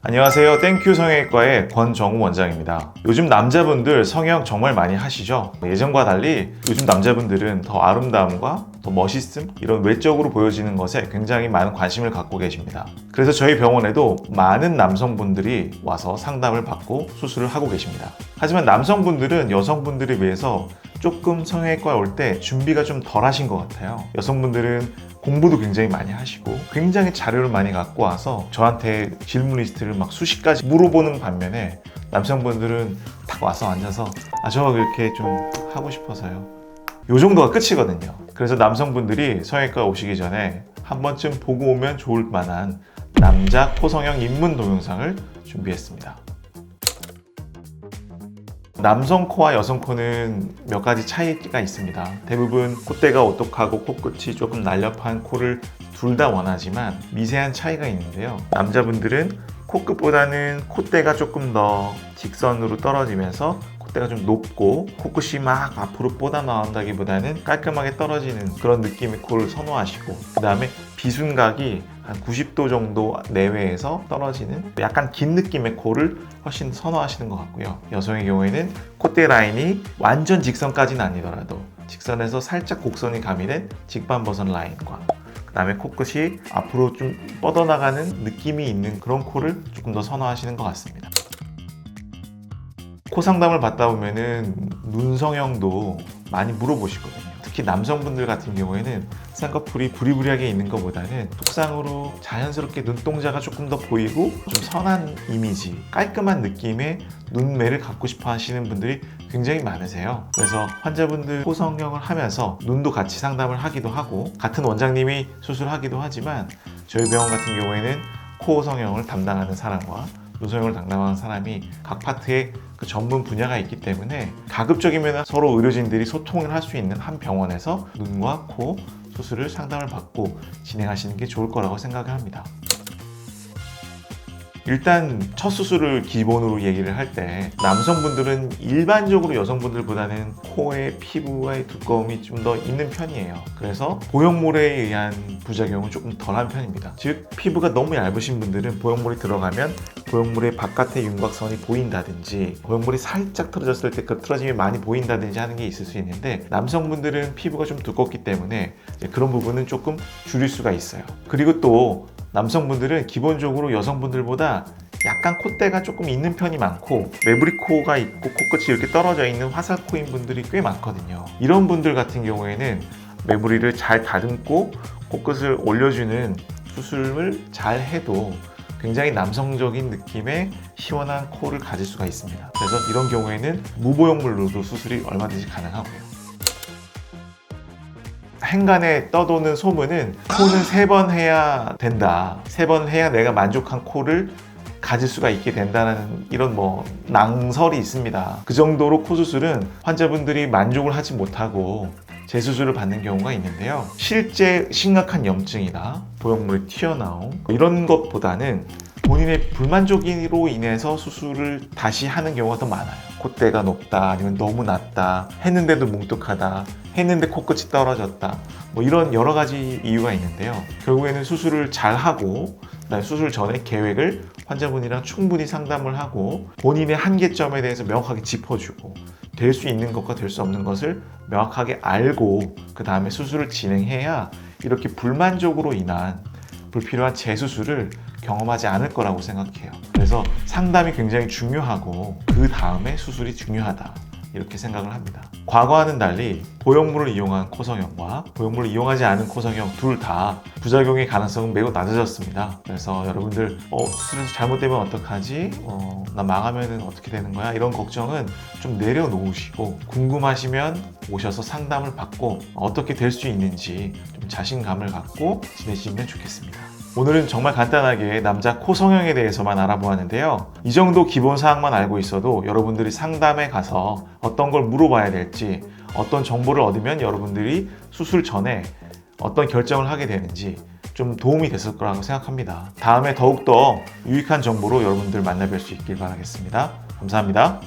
안녕하세요. 땡큐 성형외과의 권정우 원장입니다. 요즘 남자분들 성형 정말 많이 하시죠? 예전과 달리 요즘 남자분들은 더 아름다움과 더 멋있음, 이런 외적으로 보여지는 것에 굉장히 많은 관심을 갖고 계십니다. 그래서 저희 병원에도 많은 남성분들이 와서 상담을 받고 수술을 하고 계십니다. 하지만 남성분들은 여성분들에 비해서 조금 성형외과에 올 때 준비가 좀 덜 하신 것 같아요. 여성분들은 공부도 굉장히 많이 하시고 굉장히 자료를 많이 갖고 와서 저한테 질문 리스트를 막 수십 가지 물어보는 반면에 남성분들은 딱 와서 앉아서 저 이렇게 좀 하고 싶어서요. 요 정도가 끝이거든요. 그래서 남성분들이 성형외과 오시기 전에 한 번쯤 보고 오면 좋을 만한 남자 코성형 입문 동영상을 준비했습니다. 남성 코와 여성 코는 몇 가지 차이가 있습니다. 대부분 콧대가 오똑하고 코끝이 조금 날렵한 코를 둘 다 원하지만 미세한 차이가 있는데요. 남자분들은 코끝보다는 콧대가 조금 더 직선으로 떨어지면서 콧대가 좀 높고 코끝이 막 앞으로 뻗어 나온다기보다는 깔끔하게 떨어지는 그런 느낌의 코를 선호하시고, 그 다음에 비순각이 한 90도 정도 내외에서 떨어지는 약간 긴 느낌의 코를 훨씬 선호하시는 것 같고요. 여성의 경우에는 콧대 라인이 완전 직선까지는 아니더라도 직선에서 살짝 곡선이 가미된 직반버선 라인과, 그 다음에 코끝이 앞으로 좀 뻗어나가는 느낌이 있는 그런 코를 조금 더 선호하시는 것 같습니다. 코 상담을 받다 보면은 눈 성형도 많이 물어보시거든요. 특히 남성분들 같은 경우에는 쌍꺼풀이 부리부리하게 있는 것보다는 속상으로 자연스럽게 눈동자가 조금 더 보이고 좀 선한 이미지, 깔끔한 느낌의 눈매를 갖고 싶어 하시는 분들이 굉장히 많으세요. 그래서 환자분들 코 성형을 하면서 눈도 같이 상담을 하기도 하고, 같은 원장님이 수술하기도 하지만 저희 병원 같은 경우에는 코 성형을 담당하는 사람과 눈 성형을 담당하는 사람이 각 파트에 그 전문 분야가 있기 때문에 가급적이면 서로 의료진들이 소통을 할 수 있는 한 병원에서 눈과 코 수술을 상담을 받고 진행하시는 게 좋을 거라고 생각을 합니다. 일단 첫 수술을 기본으로 얘기를 할 때 남성분들은 일반적으로 여성분들보다는 코의 피부의 두꺼움이 좀 더 있는 편이에요. 그래서 보형물에 의한 부작용은 조금 덜한 편입니다. 즉 피부가 너무 얇으신 분들은 보형물이 들어가면 보형물의 바깥의 윤곽선이 보인다든지, 보형물이 살짝 틀어졌을 때 그 틀어짐이 많이 보인다든지 하는 게 있을 수 있는데, 남성분들은 피부가 좀 두껍기 때문에 그런 부분은 조금 줄일 수가 있어요. 그리고 또 남성분들은 기본적으로 여성분들보다 약간 콧대가 조금 있는 편이 많고, 매부리 코가 있고 코끝이 이렇게 떨어져 있는 화살코인 분들이 꽤 많거든요. 이런 분들 같은 경우에는 매부리를 잘 다듬고 코끝을 올려주는 수술을 잘 해도 굉장히 남성적인 느낌의 시원한 코를 가질 수가 있습니다. 그래서 이런 경우에는 무보형물로도 수술이 얼마든지 가능하고요. 행간에 떠도는 소문은 코는 3번 해야 된다, 3번 해야 내가 만족한 코를 가질 수가 있게 된다는 이런 낭설이 있습니다. 그 정도로 코 수술은 환자분들이 만족을 하지 못하고 재수술을 받는 경우가 있는데요. 실제 심각한 염증이나 보형물이 튀어나온 이런 것보다는 본인의 불만족으로 인해서 수술을 다시 하는 경우가 더 많아요. 콧대가 높다, 아니면 너무 낮다, 했는데도 뭉툭하다, 했는데 코끝이 떨어졌다, 이런 여러 가지 이유가 있는데요. 결국에는 수술을 잘 하고, 수술 전에 계획을 환자분이랑 충분히 상담을 하고 본인의 한계점에 대해서 명확하게 짚어주고, 될 수 있는 것과 될 수 없는 것을 명확하게 알고 그 다음에 수술을 진행해야 이렇게 불만족으로 인한 불필요한 재수술을 경험하지 않을 거라고 생각해요. 그래서 상담이 굉장히 중요하고 그 다음에 수술이 중요하다, 이렇게 생각을 합니다. 과거와는 달리 보형물을 이용한 코성형과 보형물을 이용하지 않은 코성형 둘 다 부작용의 가능성은 매우 낮아졌습니다. 그래서 여러분들 수술에서 잘못되면 어떡하지? 나 망하면 어떻게 되는 거야? 이런 걱정은 좀 내려놓으시고 궁금하시면 오셔서 상담을 받고 어떻게 될 수 있는지 좀 자신감을 갖고 지내시면 좋겠습니다. 오늘은 정말 간단하게 남자 코 성형에 대해서만 알아보았는데요. 이 정도 기본 사항만 알고 있어도 여러분들이 상담에 가서 어떤 걸 물어봐야 될지, 어떤 정보를 얻으면 여러분들이 수술 전에 어떤 결정을 하게 되는지 좀 도움이 됐을 거라고 생각합니다. 다음에 더욱더 유익한 정보로 여러분들 만나뵐 수 있길 바라겠습니다. 감사합니다.